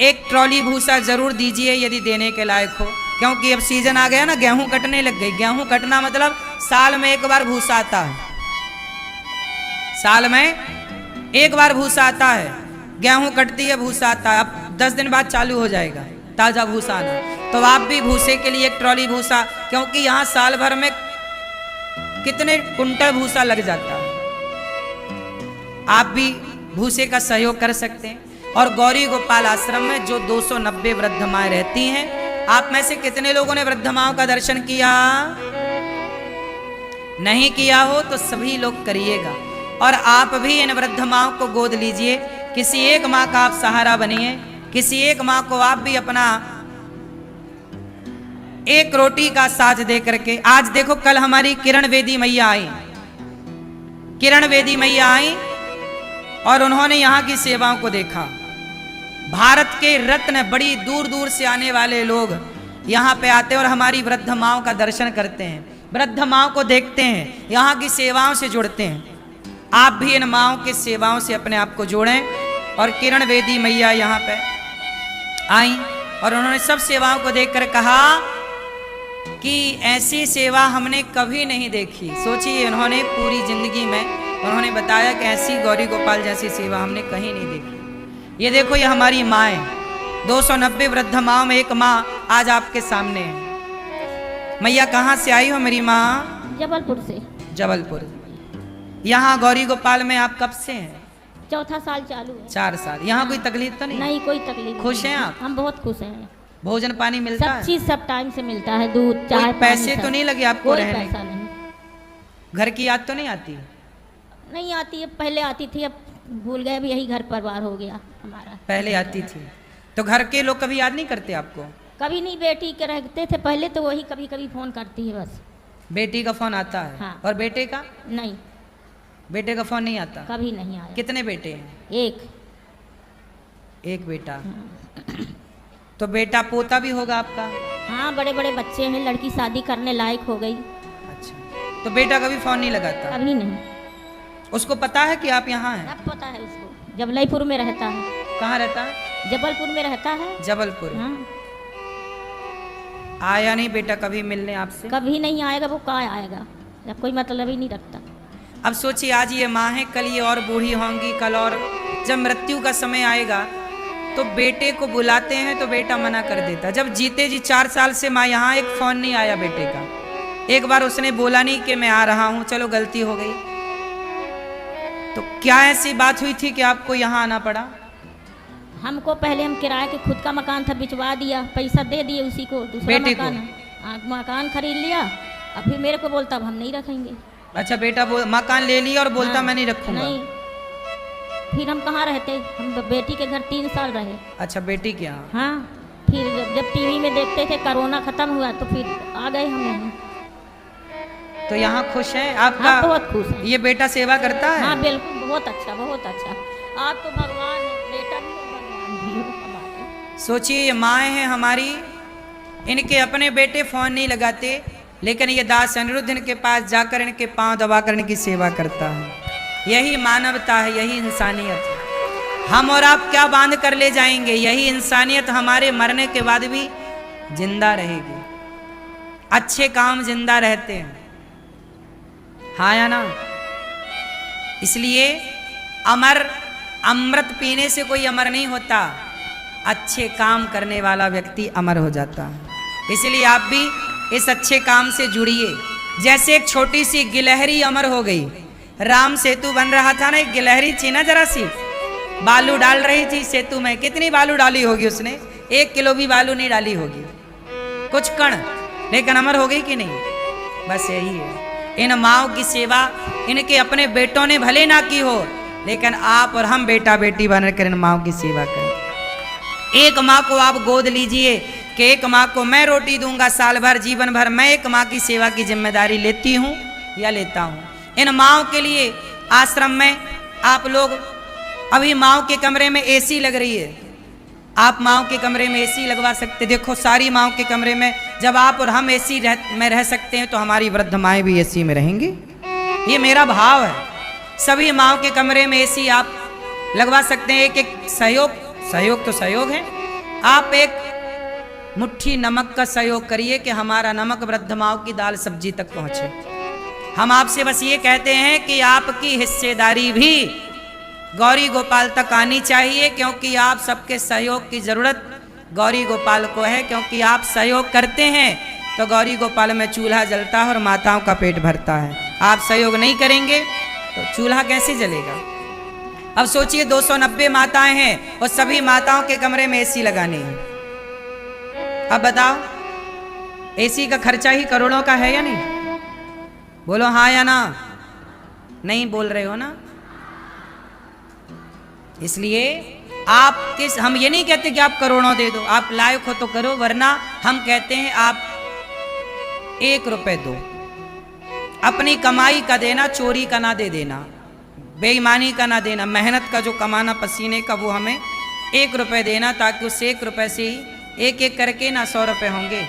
एक ट्रॉली भूसा जरूर दीजिए यदि देने के लायक हो, क्योंकि अब सीजन आ गया ना, गेहूं कटने लग गई। गेहूं कटना मतलब साल में 1 बार भूसा आता है, साल में 1 बार भूसा आता है। गेहूं कटती है, भूसा आता है। अब 10 दिन बाद चालू हो जाएगा ताजा भूसा आना। तो आप भी भूसे के लिए एक ट्रॉली भूसा, क्योंकि यहाँ साल भर में कितने कुंटल भूसा लग जाता है, आप भी भूसे का सहयोग कर सकते हैं। और गौरी गोपाल आश्रम में जो 290 वृद्ध माएं रहती हैं, आप में से कितने लोगों ने वृद्ध माओं का दर्शन किया? नहीं किया हो तो सभी लोग करिएगा। और आप भी इन वृद्ध माओं को गोद लीजिए। किसी एक माँ का आप सहारा बनिए। किसी एक माँ को आप भी अपना 1 रोटी का साथ दे करके। आज देखो, कल हमारी किरण वेदी मैया आई, किरण वेदी मैया आई और उन्होंने यहाँ की सेवाओं को देखा। भारत के रत्न, बड़ी दूर दूर से आने वाले लोग यहाँ पे आते हैं और हमारी वृद्ध माओं का दर्शन करते हैं, वृद्ध माओं को देखते हैं, यहाँ की सेवाओं से जुड़ते हैं। आप भी इन माओं की सेवाओं से अपने आप को जोड़ें। और किरण वेदी मैया यहाँ पे आई और उन्होंने सब सेवाओं को देखकर कहा कि ऐसी सेवा हमने कभी नहीं देखी। सोचिए, उन्होंने पूरी जिंदगी में उन्होंने बताया कि ऐसी गौरी गोपाल जैसी सेवा हमने कहीं नहीं देखी। ये देखो, ये हमारी माएँ, 290 वृद्ध माओं में एक माँ आज आपके सामने है। मैया कहाँ से आई हो मेरी माँ? जबलपुर से। जबलपुर। यहाँ गौरी गोपाल में आप कब से हैं? 4था साल चालू है। 4 साल। यहाँ कोई तकलीफ तो नहीं? नहीं, कोई तकलीफ। खुश हैं आप? हम बहुत खुश हैं। भोजन पानी मिलता है? सब चीज सब टाइम से मिलता है, दूध चाय। पैसे तो नहीं लगे आपको रहने? पैसा नहीं। घर की याद तो नहीं आती? नहीं आती है, पहले आती थी, अब भूल गए। अब यही घर परिवार हो गया हमारा। पहले आती थी तो घर के लोग कभी याद नहीं करते आपको? कभी नहीं, बेटी के रहते थे पहले तो वही कभी कभी फोन करती है बस। बेटी का फोन आता है? हाँ। और बेटे का? नहीं, बेटे का फोन नहीं आता? कभी नहीं आया। कितने बेटे हैं? एक बेटा। तो बेटा पोता भी होगा आपका? हाँ, बड़े बड़े बच्चे हैं, लड़की शादी करने लायक हो गई। अच्छा, तो बेटा कभी फोन नहीं लगाता? कभी नहीं। उसको पता है कि आप यहाँ हैं? सब पता है उसको। जबलपुर में रहता है। कहाँ रहता है? जबलपुर में रहता है। जबलपुर। हाँ। आया नहीं बेटा कभी मिलने आपसे? कभी नहीं आएगा, वो कहाँ आएगा जब कोई मतलब ही नहीं रखता। अब सोचिए, आज ये माँ है, कल ये और बूढ़ी होंगी, कल और जब मृत्यु का समय आएगा तो बेटे को बुलाते हैं तो बेटा मना कर देता। जब जीते जी 4 साल से माँ यहाँ, एक फोन नहीं आया बेटे का। एक बार उसने बोला नहीं कि मैं आ रहा हूँ, चलो गलती हो गई। तो क्या ऐसी बात हुई थी कि आपको यहाँ आना पड़ा? हमको पहले हम किराए के खुद का मकान था, बिचवा दिया, पैसा दे दिए उसी को, दूसरा बेटे मकान मकान खरीद लिया। अब फिर मेरे को बोलता अब हम नहीं रखेंगे। अच्छा, बेटा मकान ले लिया और बोलता मैं नहीं रखूंगा? नहीं। फिर हम कहाँ रहते, हम बेटी के घर 3 साल रहे। अच्छा, बेटी के यहाँ? हाँ। फिर जब टीवी में देखते थे कोरोना खत्म हुआ तो फिर आ गए हम यहाँ। तो यहाँ खुश हैं आपका? हाँ, बहुत खुश हैं। ये बेटा सेवा करता है? हाँ बिल्कुल। बहुत अच्छा, बहुत अच्छा। आप तो भगवान हो, बेटा भी हो, भगवान भी हो हमारे। सोचिए ये माएँ हैं हमारी, इनके अपने बेटे फोन नहीं लगाते, लेकिन ये दास अनिरुद्ध इनके पास जाकर इनके पांव दबाकर इनकी सेवा करता है। यही मानवता है, यही इंसानियत है। हम और आप क्या बांध कर ले जाएंगे, यही इंसानियत हमारे मरने के बाद भी जिंदा रहेगी। अच्छे काम जिंदा रहते हैं, हाँ या ना? इसलिए अमृत पीने से कोई अमर नहीं होता, अच्छे काम करने वाला व्यक्ति अमर हो जाता है। इसलिए आप भी इस अच्छे काम से जुड़िए। जैसे एक छोटी सी गिलहरी अमर हो गई, राम सेतु बन रहा था ना, एक गिलहरी थी ना, जरा सी बालू डाल रही थी सेतु में, कितनी बालू डाली होगी उसने? 1 किलो भी बालू नहीं डाली होगी, कुछ कण, लेकिन अमर हो गई कि नहीं? बस यही है, इन माओ की सेवा इनके अपने बेटों ने भले ना की हो, लेकिन आप और हम बेटा बेटी बनकर इन माओ की सेवा करें। एक माँ को आप गोद लीजिए कि एक माँ को मैं रोटी दूंगा साल भर, जीवन भर मैं एक माँ की सेवा की जिम्मेदारी लेती हूँ या लेता हूँ। इन माओ के लिए आश्रम में आप लोग, अभी माओ के कमरे में एसी लग रही है, आप माओ के कमरे में एसी लगवा सकते। देखो सारी माओ के कमरे में जब आप और हम एसी में रह सकते हैं, तो हमारी वृद्ध माएँ भी एसी में रहेंगी। ये मेरा भाव है। सभी माओ के कमरे में एसी आप लगवा सकते हैं। एक एक सहयोग तो सहयोग है। आप एक मुट्ठी नमक का सहयोग करिए कि हमारा नमक वृद्ध माओ की दाल सब्जी तक पहुंचे। हम आपसे बस ये कहते हैं कि आपकी हिस्सेदारी भी गौरी गोपाल तक आनी चाहिए, क्योंकि आप सबके सहयोग की जरूरत गौरी गोपाल को है। क्योंकि आप सहयोग करते हैं तो गौरी गोपाल में चूल्हा जलता है और माताओं का पेट भरता है। आप सहयोग नहीं करेंगे तो चूल्हा कैसे जलेगा? अब सोचिए 290 माताएं हैं और सभी माताओं के कमरे में एसी लगानी है। अब बताओ, एसी का खर्चा ही करोड़ों का है या नहीं? बोलो हाँ या ना? नहीं बोल रहे हो ना? इसलिए हम ये नहीं कहते कि आप करोड़ों दे दो, आप लायक हो तो करो, वरना हम कहते हैं आप 1 रुपए दो, अपनी कमाई का देना, चोरी का ना दे देना, बेईमानी का ना देना, मेहनत का जो कमाना पसीने का वो हमें 1 रुपए देना, ताकि उस 1 रुपए से ही एक एक करके ना 100 रुपए होंगे,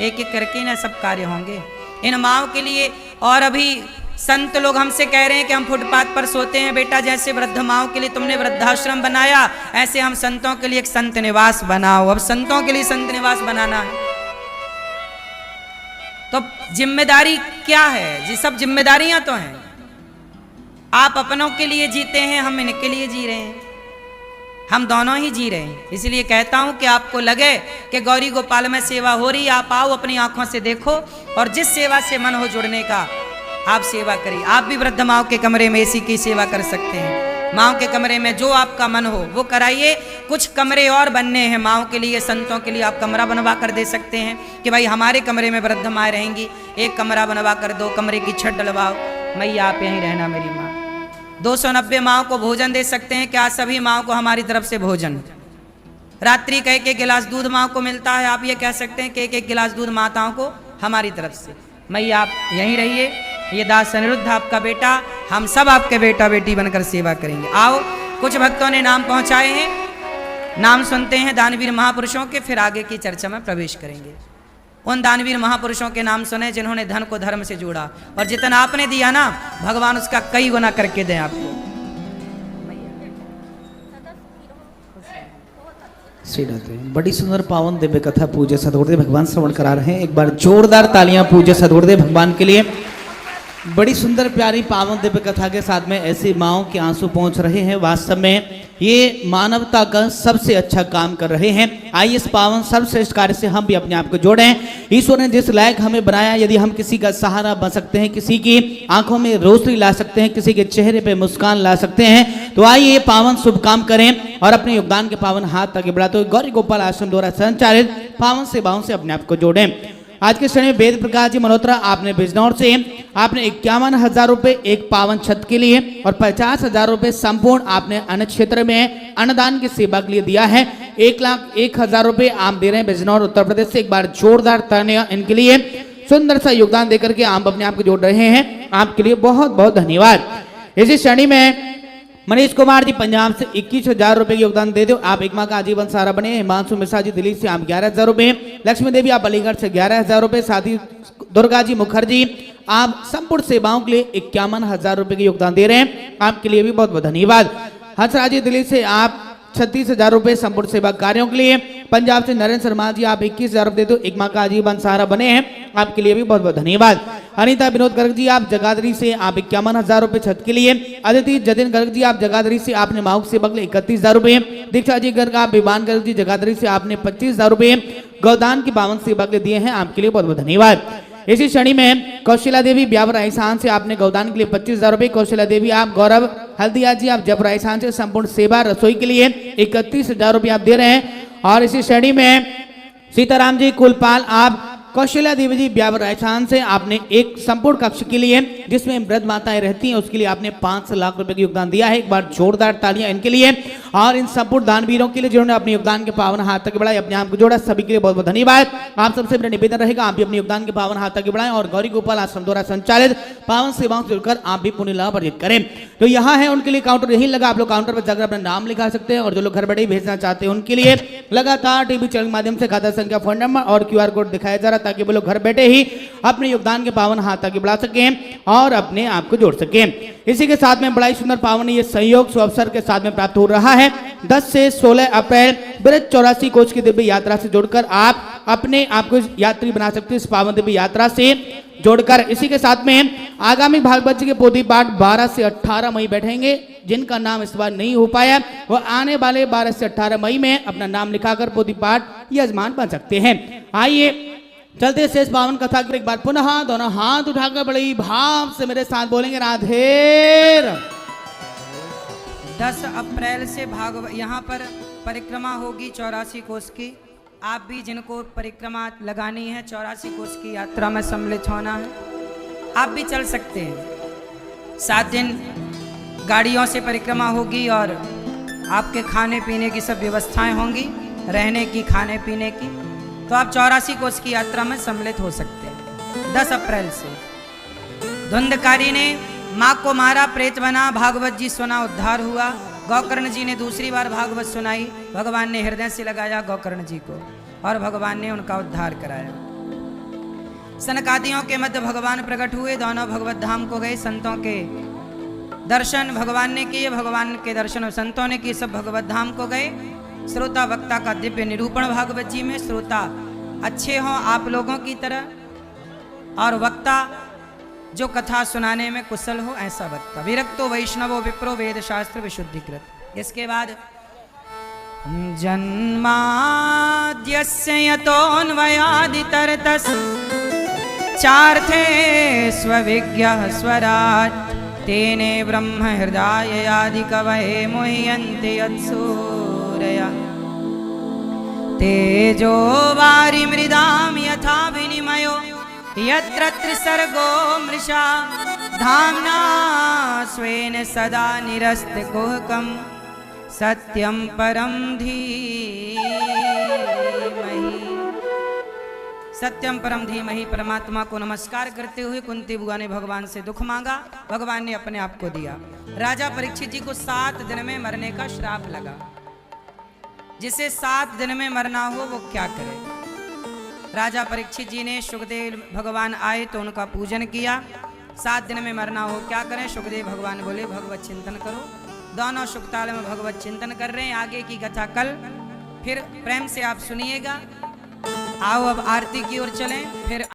एक एक करके ना सब कार्य होंगे इन माओ के लिए। और अभी संत लोग हमसे कह रहे हैं कि हम फुटपाथ पर सोते हैं। बेटा, जैसे वृद्ध माओ के लिए तुमने वृद्धाश्रम बनाया, ऐसे हम संतों के लिए एक संत निवास बनाओ। अब संतों के लिए संत निवास बनाना है तो जिम्मेदारी क्या है जी? सब जिम्मेदारियां तो हैं। आप अपनों के लिए जीते हैं, हम इनके लिए जी रहे हैं, हम दोनों ही जी रहे हैं। इसलिए कहता हूं कि आपको लगे कि गौरी गोपाल में सेवा हो रही, आप आओ, अपनी आंखों से देखो, और जिस सेवा से मन हो जुड़ने का आप सेवा करिए। आप भी वृद्ध माओ के कमरे में एसी की सेवा कर सकते हैं। माओ के कमरे में जो आपका मन हो वो कराइए। कुछ कमरे और बनने हैं माओ के लिए, संतों के लिए आप कमरा बनवा कर दे सकते हैं कि भाई हमारे कमरे में वृद्ध माएँ रहेंगी, एक कमरा बनवा कर दो, कमरे की छत डलवाओ, मैया आप यहीं रहना मेरी माँ। 290 माओ को भोजन दे सकते हैं। क्या सभी माओ को हमारी तरफ से भोजन? रात्रि का 1-1 गिलास दूध माओ को मिलता है। आप ये कह सकते हैं कि 1-1 गिलास दूध माताओं को हमारी तरफ से। मैया आप यहीं रहिए, ये दास अनिरुद्ध आपका बेटा, हम सब आपके बेटा बेटी बनकर सेवा करेंगे। आओ, कुछ भक्तों ने नाम पहुंचाए हैं, नाम सुनते हैं दानवीर महापुरुषों के, फिर आगे की चर्चा में प्रवेश करेंगे। उन दानवीर महापुरुषों के नाम सुने जिन्होंने धन को धर्म से जोड़ा, और जितना आपने दिया ना, भगवान उसका कई गुना करके दें आपको। बड़ी सुंदर पावन दिव्य कथा पूज्य सदगुरुदेव भगवान श्रवण करा रहे हैं। एक बार जोरदार तालियां पूज्य सदगुरुदेव भगवान के लिए। बड़ी सुंदर प्यारी पावन दिव्य कथा के साथ में ऐसी माओं के आंसू पहुंच रहे हैं। वास्तव में ये मानवता का सबसे अच्छा काम कर रहे हैं। आइए इस पावन सर्वश्रेष्ठ कार्य से हम भी अपने आप को जोड़ें। ईश्वर ने जिस लायक हमें बनाया, यदि हम किसी का सहारा बन सकते हैं, किसी की आंखों में रोशनी ला सकते हैं, किसी के चेहरे पे मुस्कान ला सकते हैं, तो आइए ये पावन शुभ काम करें और अपने योगदान के पावन हाथ आगे बढ़ाते हुए गौरी गोपाल आश्रम द्वारा संचालित पावन सेवाओं से अपने आप को जोड़ें। आज के समय वेद प्रकाश जी मल्होत्रा आपने बिजनौर से आपने 51,000 रुपए एक पावन छत के लिए और 50,000 रुपए संपूर्ण आपने अन्न क्षेत्र में अन्नदान की सेवा के लिए दिया है। 1,01,000 रुपए आप दे रहे हैं बिजनौर उत्तर प्रदेश से। एक बार जोरदार तालियां इनके लिए, सुंदर सा योगदान देकर के आप अपने आप को जोड़ रहे हैं। आपके लिए बहुत बहुत धन्यवाद। इसी श्रेणी में मनीष कुमार जी पंजाब से 21,000 रुपए योगदान दे दो। आप एक माह का आजीवन सहारा बने। हिमांशु मिश्रा जी दिल्ली से आप 11,000 रुपए। लक्ष्मी देवी आप अलीगढ़ से 11,000 रुपए। साथ ही दुर्गा जी मुखर्जी आप संपूर्ण सेवाओं के लिए 51,000 रुपए के योगदान दे रहे हैं। आपके लिए भी बहुत बहुत धन्यवाद। हंसराज जी दिल्ली से आप 36,000 रुपए संपूर्ण सेवा कार्यों के लिए। पंजाब से नरेंद्र शर्मा जी आप 21,000 रुपए दे दो। एक माह का आजीवन सहारा बने हैं। आपके लिए भी बहुत बहुत धन्यवाद। अनीता विनोद गर्ग जी आप जगाधरी से आप 51,000 रुपए छत के लिए। अदिति जतिन गर्ग जी आप जगाधरी से आपने माउक सेवा के लिए 31,000 रुपए। दीक्षा जी गर्ग आप विमान गर्ग जी जगाधरी से आपने 25,000 रुपए गौदान की 52 सेवा के लिए दिए हैं। आपके लिए बहुत बहुत धन्यवाद। इसी श्रेणी में कौशल्या देवी ब्यावर राजस्थान से आपने गौदान के लिए 25,000 रुपए। कौशल्या देवी आप गौरव हल्दिया जी आप जब राजस्थान से संपूर्ण सेवा रसोई के लिए 31,000 रुपए आप दे रहे हैं। और इसी श्रेणी में सीताराम जी कुलपाल आप कौशल्या देवी जी ब्यावर राजस्थान से आपने एक संपूर्ण कक्ष के लिए जिसमें वृद्ध माताएं रहती हैं उसके लिए आपने 5 लाख रुपए का योगदान दिया है। एक बार जोरदार तालियां इनके लिए और इन संपूर्ण दानवीरों के लिए जिन्होंने अपने योगदान के पावन हाथ तक बढ़ाए, अपने आप को जोड़ा, सभी के लिए बहुत बहुत धन्यवाद। आप सबसे मेरा निवेदन रहेगा आप भी अपने योगदान के पावन हाथ तक बढ़ाएं और गौरी गोपाल आश्रम द्वारा संचालित पावन सेवाओं से जुड़कर आप भी पुण्य लाभ अर्जित करें। तो यहाँ है उनके लिए काउंटर यही लगा। आप लोग काउंटर पर जाकर अपना नाम लिखा सकते हैं और जो लोग घर बैठे भेजना चाहते हैं उनके लिए लगातार टीवी चैनल के माध्यम से खाता संख्या, फोन नंबर और QR कोड दिखाया जा रहा ताकि वो लोग घर बैठे ही अपने योगदान के पावन हाथ आगे बढ़ा सकें और अपने आप को जोड़ सकें। इसी के साथ में बड़ा ही सुंदर पावन ये सहयोग सुअवसर के साथ में प्राप्त हो रहा है। 10 से 16 अप्रैल ब्रज 84 कोच की दिव्य यात्रा से जुड़कर आप अपने आप को यात्री बना सकते हैं इस पावन दिव्य यात्रा से जोड़कर। इसी के साथ में आगामी भागवत जी के पोथी पाठ 12 से 18 मई बैठेंगे। जिनका नाम इस बार नहीं हो पाया वो आने वाले 12 से 18 मई में अपना नाम लिखाकर पोथी पाठ यजमान बन सकते हैं। आइए चलते शेष पावन कथा के एक बार पुनः दोनों हाथ उठाकर बड़े भाव से मेरे साथ बोलेंगे राधे। 10 अप्रैल से यहाँ पर परिक्रमा होगी 84 कोस की। आप भी जिनको परिक्रमा लगानी है 84 कोस की यात्रा में सम्मिलित होना है आप भी चल सकते हैं। 7 दिन गाड़ियों से परिक्रमा होगी और आपके खाने पीने की सब व्यवस्थाएं होंगी, रहने की, खाने पीने की। तो आप 84 कोस की यात्रा में सम्मिलित हो सकते हैं 10 अप्रैल से। धुंधकारी ने माँ को मारा, प्रेत बना, भागवत जी सुना, उद्धार हुआ। गौकर्ण जी ने दूसरी बार भागवत सुनाई, भगवान ने हृदय से लगाया गौकर्ण जी को और भगवान ने उनका उद्धार कराया। सनकादियों के मध्य भगवान प्रकट हुए, दोनों भगवत धाम को गए। संतों के दर्शन भगवान ने किए, भगवान के दर्शन संतों ने किए, सब भगवत धाम को गए। श्रोता वक्ता का दिव्य निरूपण भागवत जी में। श्रोता अच्छे हों आप लोगों की तरह और वक्ता जो कथा सुनाने में कुशल हो ऐसा वक्ता। विरक्तो वैष्णवो विप्रो वेद शास्त्र विशुद्धिकृत। इसके बाद जन्माद्यस्य यतोऽन्वयादितरतस् चार्थे स्वविज्ञः स्वराट् तेने ब्रह्म हृदय आदि कवये मुह्यन्ति यत्सूरया तेजो वारि मृदाम यथा विनिमयो यत्र त्रिसर्गो मृषा धाम्ना स्वेन सदा निरस्तकुहकं सत्यं परं धीमहि। सत्यम परम धीमहि। परमात्मा को नमस्कार करते हुए कुंती बुआ ने भगवान से दुख मांगा, भगवान ने अपने आप को दिया। राजा परीक्षित जी को 7 दिन में मरने का श्राप लगा। जिसे 7 दिन में मरना हो वो क्या करे। राजा परीक्षित जी ने सुखदेव भगवान आए तो उनका पूजन किया। 7 दिन में मरना हो क्या करें। सुखदेव भगवान बोले भगवत चिंतन करो। दोनों सुखताल में भगवत चिंतन कर रहे हैं। आगे की कथा कल फिर प्रेम से आप सुनिएगा। आओ अब आरती की ओर चलें। फिर